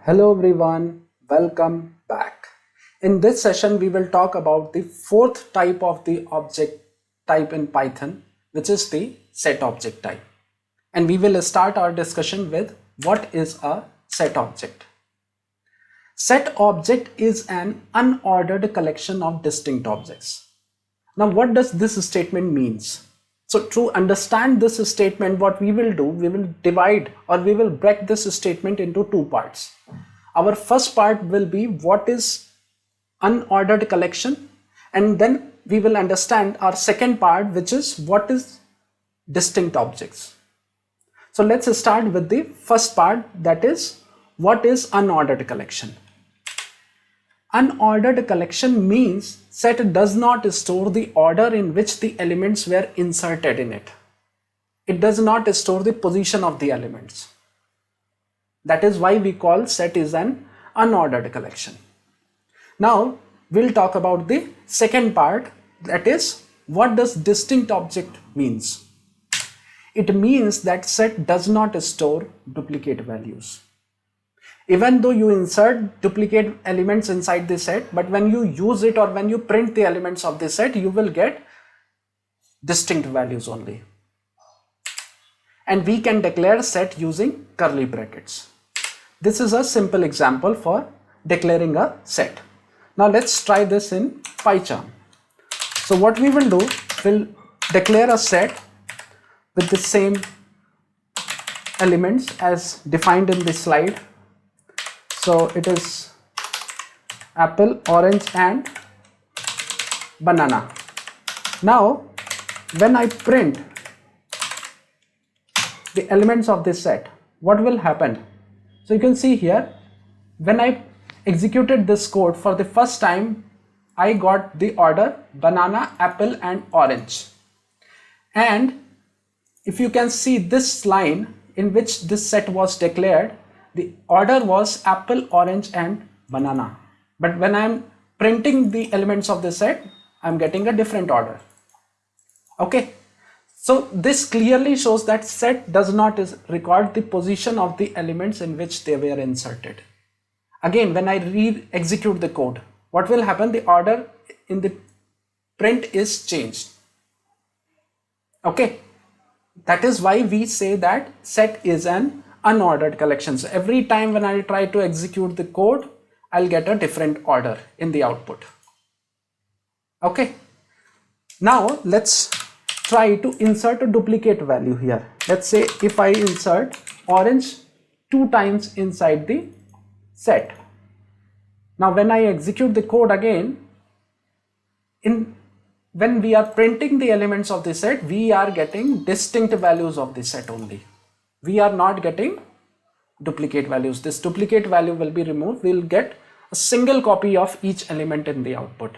Hello everyone, welcome back. In this session, we will talk about the fourth type of the object type in Python, which is the set object type. And we will start our discussion with what is a set object. Set object is an unordered collection of distinct objects. Now, what does this statement means? So to understand this statement, what we will do, we will divide or we will break this statement into two parts. Our first part will be what is unordered collection, and then we will understand our second part, which is what is distinct objects. So let's start with the first part, that is what is unordered collection. Unordered collection means set does not store the order in which the elements were inserted in it. It does not store the position of the elements. That is why we call set is an unordered collection. Now we'll talk about the second part, that is what does distinct object means. It means that set does not store duplicate values. Even though you insert duplicate elements inside the set, but when you use it or when you print the elements of the set, you will get distinct values only. And we can declare set using curly brackets. This is a simple example for declaring a set. Now let's try this in PyCharm. So what we will do, we'll declare a set with the same elements as defined in this slide. So it is apple, orange and banana. Now when I print the elements of this set, what will happen? So you can see here, when I executed this code for the first time, I got the order banana, apple and orange. And if you can see this line in which this set was declared, the order was apple, orange and banana. But when I'm printing the elements of the set, I'm getting a different order. Okay. So this clearly shows that set does not record the position of the elements in which they were inserted. Again, when I re-execute the code, what will happen? The order in the print is changed. Okay. That is why we say that set is an unordered collection. So every time when I try to execute the code, I'll get a different order in the output. Okay. Now let's try to insert a duplicate value here. Let's say if I insert orange 2 times inside the set. Now when I execute the code again, when we are printing the elements of the set, we are getting distinct values of the set only. We are not getting duplicate values. This duplicate value will be removed. We'll get a single copy of each element in the output.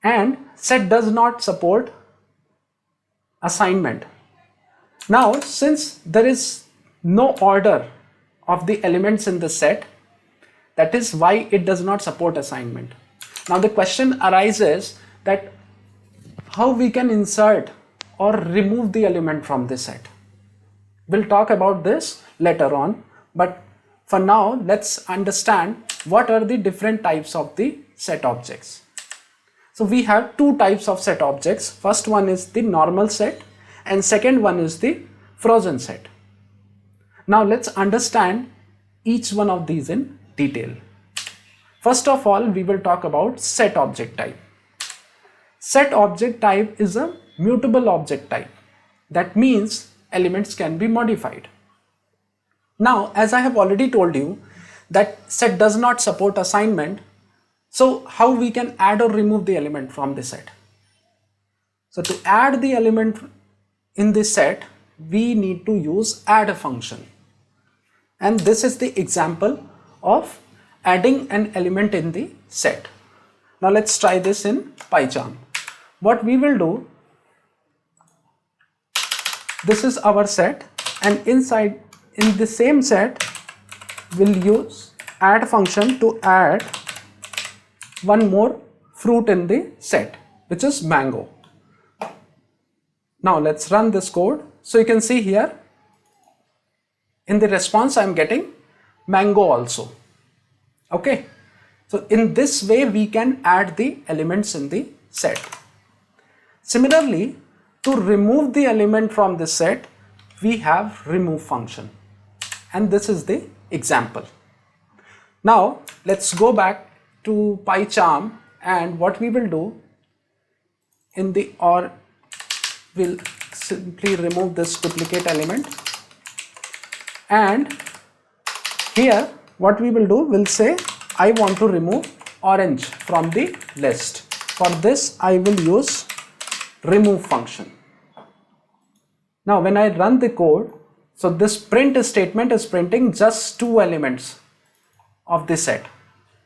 And set does not support assignment. Now, since there is no order of the elements in the set, that is why it does not support assignment. Now the question arises that how we can insert or remove the element from the set. We'll talk about this later on, but for now let's understand what are the different types of the set objects. So we have two types of set objects. First one is the normal set and second one is the frozen set. Now let's understand each one of these in detail. First of all, we will talk about set object type. Set object type is a mutable object type. That means elements can be modified. Now, as I have already told you that set does not support assignment, so how we can add or remove the element from the set? So to add the element in the set, we need to use add function. And this is the example of adding an element in the set. Now let's try this in PyCharm. What we will do, this is our set, and inside in the same set we'll use add function to add one more fruit in the set, which is mango. Now let's run this code. So you can see here In the response, I'm getting mango also. Okay. So in this way, we can add the elements in the set. Similarly, to remove the element from the set, we have remove function. And this is the example. Now, let's go back to PyCharm, and what we will do in the OR, we'll simply remove this duplicate element, and here what we will do, we'll say I want to remove orange from the list. For this I will use remove function. Now when I run the code, so this print statement is printing just two elements of the set.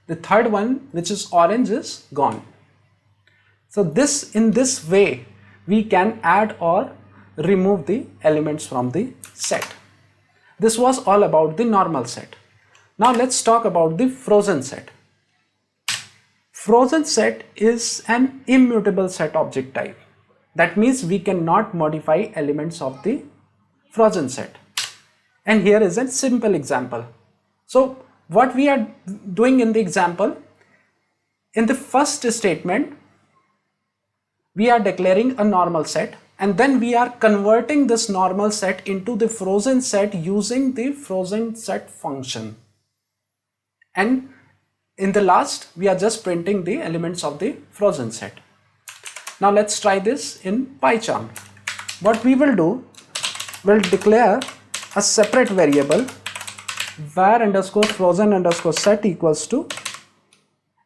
The third one, which is orange, is gone. So in this way we can add or remove the elements from the set. This was all about the normal set. Now let's talk about the frozen set. Frozen set is an immutable set object type. That means we cannot modify elements of the frozen set. And here is a simple example. So what we are doing in the example, in the first statement, we are declaring a normal set, and then we are converting this normal set into the frozen set using the frozen set function. And in the last, we are just printing the elements of the frozen set. Now let's try this in PyCharm. What we will do, we'll declare a separate variable var underscore frozen underscore set equals to,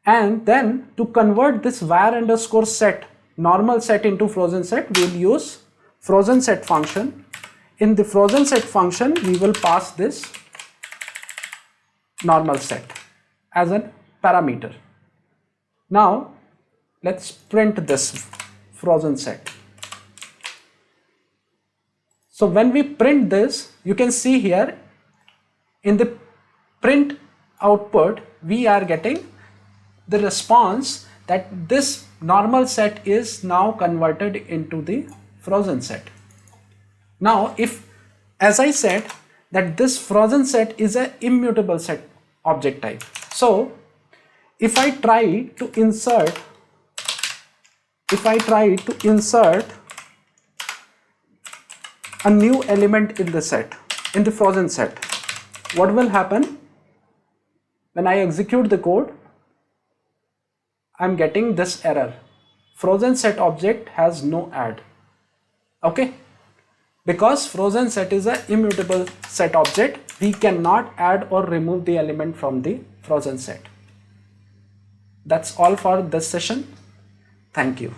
and then to convert this var underscore set normal set into frozen set, we'll use frozen set function. In the frozen set function, we will pass this normal set as a parameter. Now let's print this frozen set. So when we print this, you can see here in the print output, we are getting the response that this normal set is now converted into the frozen set. Now, if, as I said, that this frozen set is an immutable set object type. So if I try to insert a new element in the set, in the frozen set, what will happen? When I execute the code, I'm getting this error. Frozen set object has no add. Okay? Because frozen set is an immutable set object, we cannot add or remove the element from the frozen set. That's all for this session. Thank you.